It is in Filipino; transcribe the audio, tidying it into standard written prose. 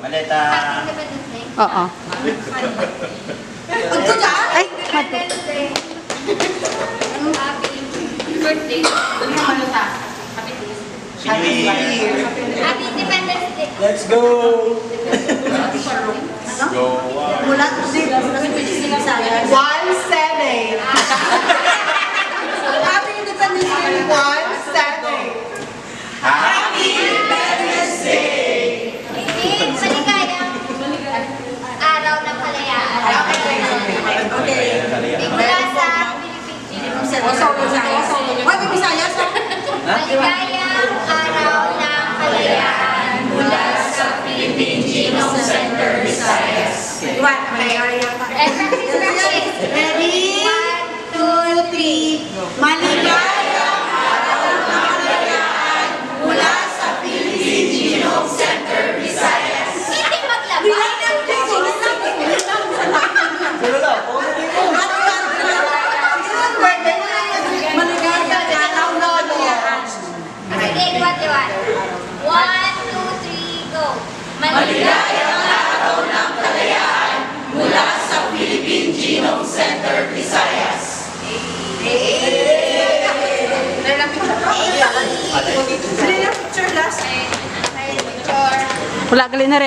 Maleta. Oo. Ay, Independence Day. Happy birthday. Happy Independence Day. Let's go! Go! Mula sa 1-7. Happy Independence Day, 1-7. Happy Independence Day! Maligayang araw ng kalayaan. Okay. Mula sa Philippines. Wag yung Bisaya sa... Maligayang araw ng kalayaan mula sa Philippine Genome Center, Visayas. Practice. Ready? 1, 2, 3. Maligayang araw ng kalayaan mula sa Philippine Genome Center, Visayas. Hindi maglabas. Maligayang araw ng kalayaan. Sige, liwat. 1, 2, 3, go. Maligayang araw ng kalayaan mula sa Philippine Genome Center, Visayas. Picture last. wala gali na rin.